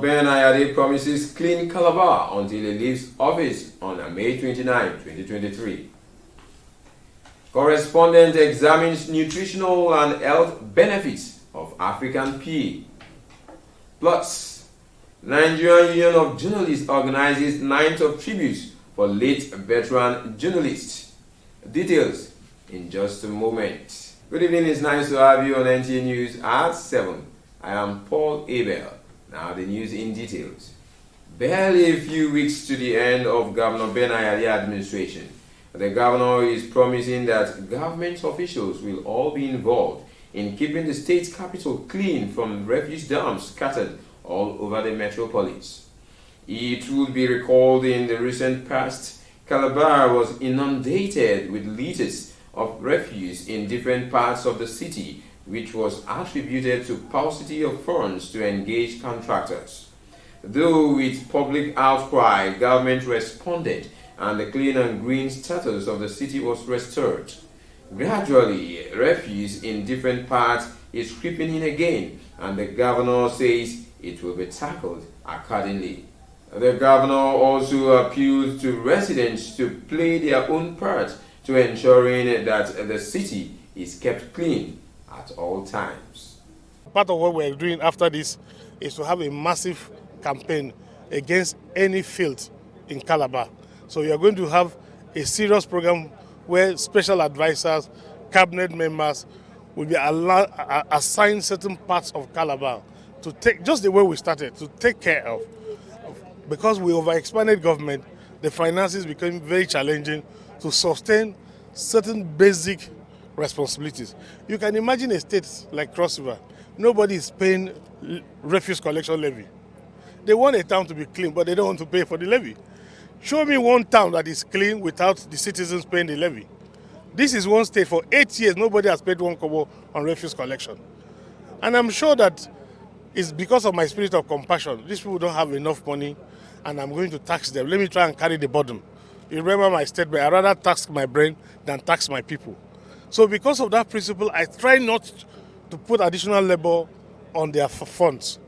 Ben Ayade promises clean Calabar until he leaves office on May 29, 2023. Correspondent examines nutritional and health benefits of African pea. Plus, Nigerian Union of Journalists organizes 9th of tributes for late veteran journalists. Details in just a moment. Good evening, it's nice to have you on NTA News at 7. I am Paul Abel. Now the news in details. Barely a few weeks to the end of Governor Ben Ayade administration. The governor is promising that government officials will all be involved in keeping the state capital clean from refuse dumps scattered all over the metropolis. It would be recalled in the recent past, Calabar was inundated with liters of refuse in different parts of the city, which was attributed to paucity of funds to engage contractors. Though with public outcry, government responded and the clean and green status of the city was restored. Gradually, refuse in different parts is creeping in again, and the governor says it will be tackled accordingly. The governor also appealed to residents to play their own part to ensuring that the city is kept clean at all times. Part of what we're doing after this is to have a massive campaign against any filth in Calabar. So we are going to have a serious program where special advisors, cabinet members will be assigned certain parts of Calabar to take, just the way we started, to take care of. Because we overexpanded government, the finances became very challenging to sustain certain basic responsibilities. You can imagine a state like Cross River, nobody is paying refuse collection levy. They want a town to be clean, but they don't want to pay for the levy. Show me one town that is clean without the citizens paying the levy. This is one state for 8 years, nobody has paid one kobo on refuse collection. And I'm sure that it's because of my spirit of compassion. These people don't have enough money, and I'm going to tax them. Let me try and carry the burden. You remember my statement, I'd rather tax my brain than tax my people. So because of that principle, I try not to put additional labor on their funds.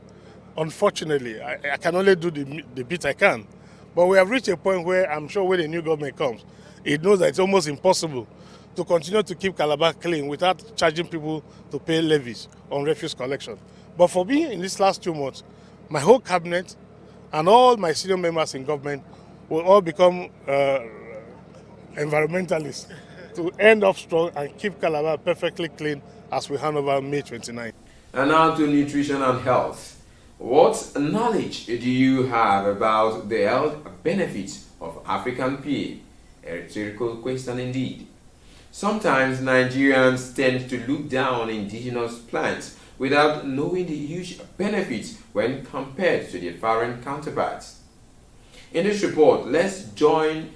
Unfortunately, I can only do the bit I can. But we have reached a point where I'm sure when the new government comes, it knows that it's almost impossible to continue to keep Calabar clean without charging people to pay levies on refuse collection. But for me, in these last 2 months, my whole cabinet and all my senior members in government will all become environmentalists to end up strong and keep Calabar perfectly clean as we hand over May 29. And now to nutrition and health. What knowledge do you have about the health benefits of African pea? A rhetorical question indeed. Sometimes Nigerians tend to look down on indigenous plants without knowing the huge benefits when compared to their foreign counterparts. In this report, let's join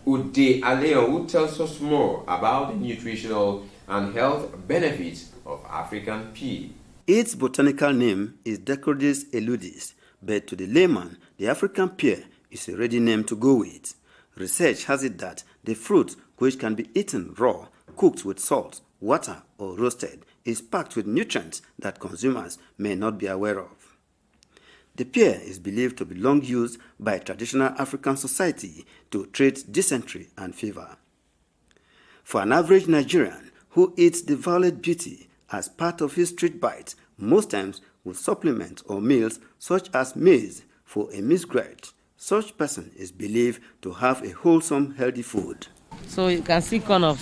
Nta Calabar, who tells us more about the nutritional and health benefits of African pea. Its botanical name is Decoridis eludis, but to the layman, the African pear is a ready name to go with. Research has it that the fruit, which can be eaten raw, cooked with salt, water, or roasted, is packed with nutrients that consumers may not be aware of. The pear is believed to be long used by traditional African society to treat dysentery and fever. For an average Nigerian who eats the violet beauty as part of his street bite, most times with supplements or meals such as maize for a misgrade, such person is believed to have a wholesome, healthy food. So you can see corn of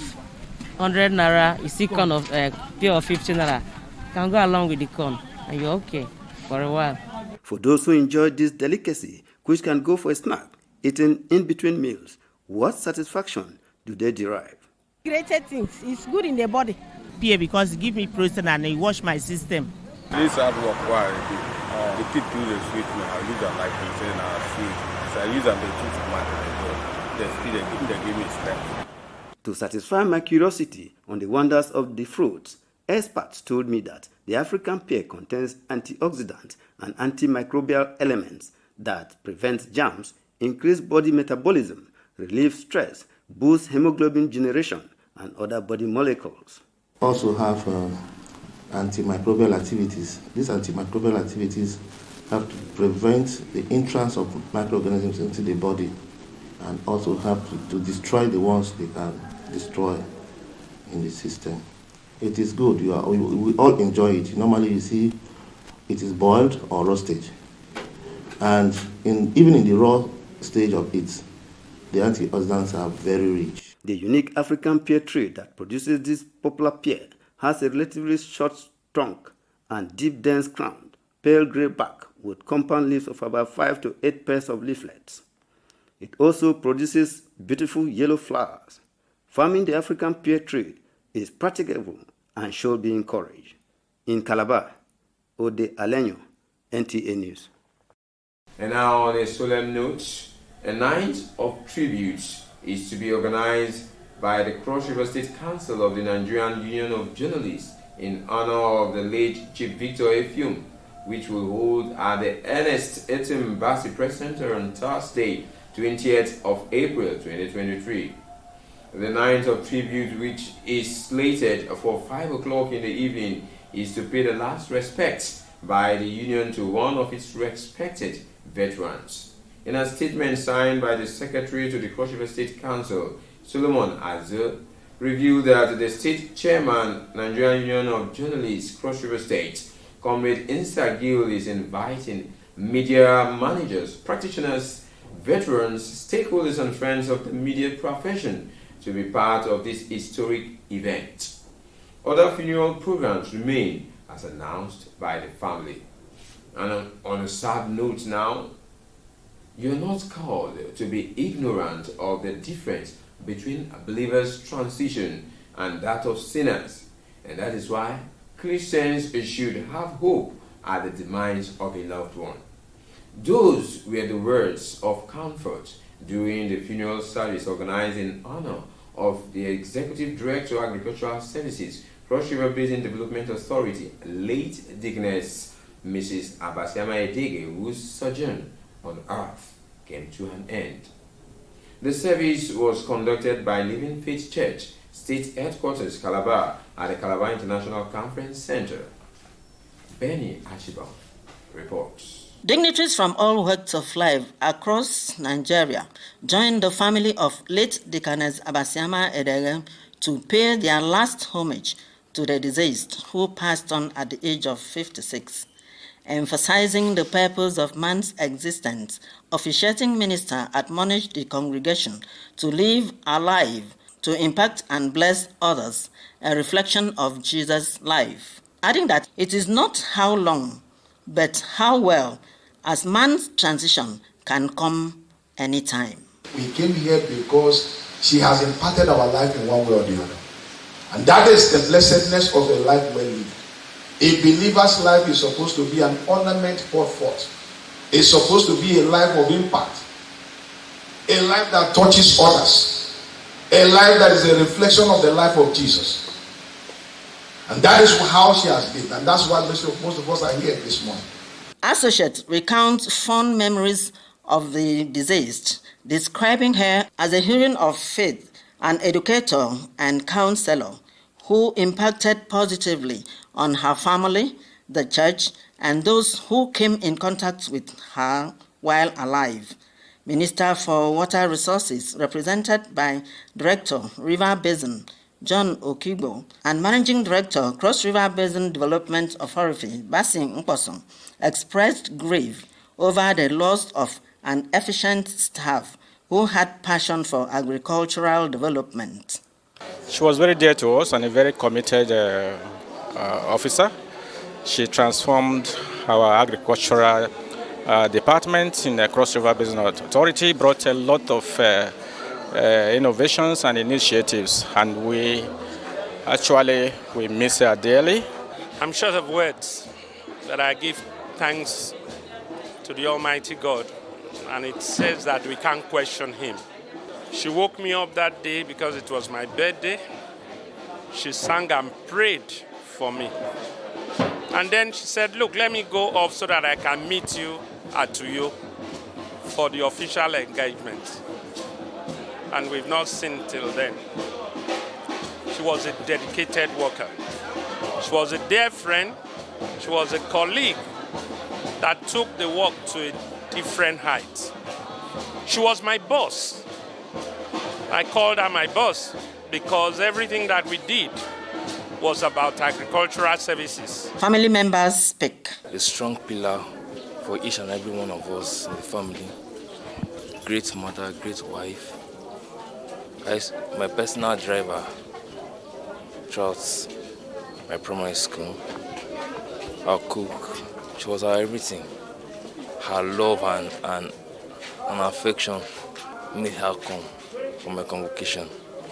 100 naira, you see corn of pear of 50 naira. You can go along with the corn and you're okay for a while. For those who enjoy this delicacy, which can go for a snack, eaten in between meals, what satisfaction do they derive? Created things, it's good in the body. Pear because it gives me protein and it wash my system. This hard work why the teeth do the sweet me. I use them like protein and sweet. So I use them to teach my they give me strength. To satisfy my curiosity on the wonders of the fruits, experts told me that the African pear contains antioxidants and antimicrobial elements that prevent germs, increase body metabolism, relieve stress, boost hemoglobin generation, and other body molecules. Also have antimicrobial activities. These antimicrobial activities have to prevent the entrance of microorganisms into the body and also have to destroy the ones they can destroy in the system. It is good. We all enjoy it. Normally you see it is boiled or roasted. And even in the raw stage of it, the antioxidants are very rich. The unique African pear tree that produces this popular pear has a relatively short trunk and deep dense crown, pale gray bark with compound leaves of about 5 to 8 pairs of leaflets. It also produces beautiful yellow flowers. Farming the African pear tree is practicable and should be encouraged. In Calabar, Ode Aleño, NTA News. And now on a solemn note, a night of tributes is to be organized by the Cross River State Council of the Nigerian Union of Journalists in honor of the late Chief Victor Effium, which will hold at the Ernest Etim Bassey Press Center on Thursday, 20th of April 2023. The night of tribute, which is slated for 5 o'clock in the evening, is to pay the last respects by the union to one of its respected veterans. In a statement signed by the Secretary to the Cross River State Council, Solomon Azul, revealed that the State Chairman, Nigerian Union of Journalists, Cross River State, Comrade Insa Gill, is inviting media managers, practitioners, veterans, stakeholders and friends of the media profession to be part of this historic event. Other funeral programs remain as announced by the family. And on a sad note now, you are not called to be ignorant of the difference between a believer's transition and that of sinners. And that is why Christians should have hope at the demise of a loved one. Those were the words of comfort during the funeral service organized in honor of the Executive Director of Agricultural Services, Cross River Basin Development Authority, late Digness Mrs. Abasiama Edege, whose sojourn on earth came to an end. The service was conducted by Living Faith Church, State Headquarters, Calabar, at the Calabar International Conference Center. Benny Achibon reports. Dignitaries from all walks of life across Nigeria joined the family of late Deaconess Abasiama Edege to pay their last homage to the deceased, who passed on at the age of 56. Emphasizing the purpose of man's existence, officiating minister admonished the congregation to live alive, to impact and bless others, a reflection of Jesus' life, adding that it is not how long, but how well, as man's transition can come anytime. We came here because she has impacted our life in one way or the other. And that is the blessedness of the life we live. A believer's life is supposed to be an ornament poured forth. It's supposed to be a life of impact. A life that touches others. A life that is a reflection of the life of Jesus. And that is how she has been. And that's why most of us are here this morning. Associates recount fond memories of the deceased, describing her as a hero of faith, an educator and counselor who impacted positively on her family, the church, and those who came in contact with her while alive. Minister for Water Resources, represented by Director, River Basin, John Okigbo, and Managing Director, Cross River Basin Development Authority, Bassey Nkwoson, expressed grief over the loss of an efficient staff who had passion for agricultural development. She was very dear to us and a very committed officer. She transformed our agricultural department in the Cross River Basin Authority, brought a lot of innovations and initiatives, and we miss her dearly. I'm short of words, but I give thanks to the Almighty God, and it says that we can't question Him. She woke me up that day because it was my birthday. She sang and prayed for me. And then she said, look, let me go off so that I can meet you at Tuyo for the official engagement. And we've not seen till then. She was a dedicated worker. She was a dear friend. She was a colleague that took the work to a different height. She was my boss. I called her my boss because everything that we did was about agricultural services. Family members speak. A strong pillar for each and every one of us in the family. Great mother, great wife. My personal driver throughout my primary school. Our cook. She was our everything. Her love and affection made her come from my convocation.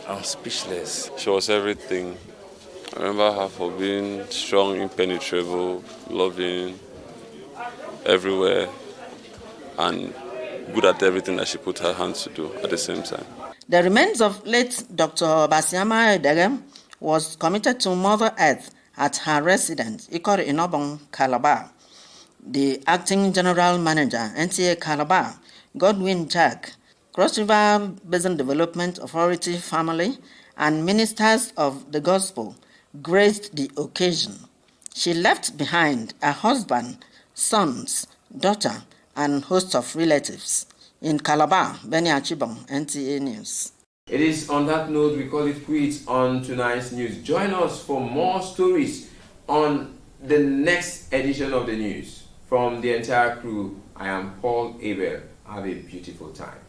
I'm speechless. She was everything. I remember her for being strong, impenetrable, loving, everywhere, and good at everything that she put her hands to do at the same time. The remains of late Dr. Basiama Edegem was committed to Mother Earth at her residence, Ikor Inobong, Calabar. The acting general manager, Nta Calabar, Godwin Jack, Cross River Basin Development Authority family, and ministers of the gospel graced the occasion. She left behind a husband, sons, daughter, and host of relatives. In Calabar, Benny Achibong, NTA News. It is on that note we call it quits on tonight's news. Join us for more stories on the next edition of the news. From the entire crew, I am Paul Abel. Have a beautiful time.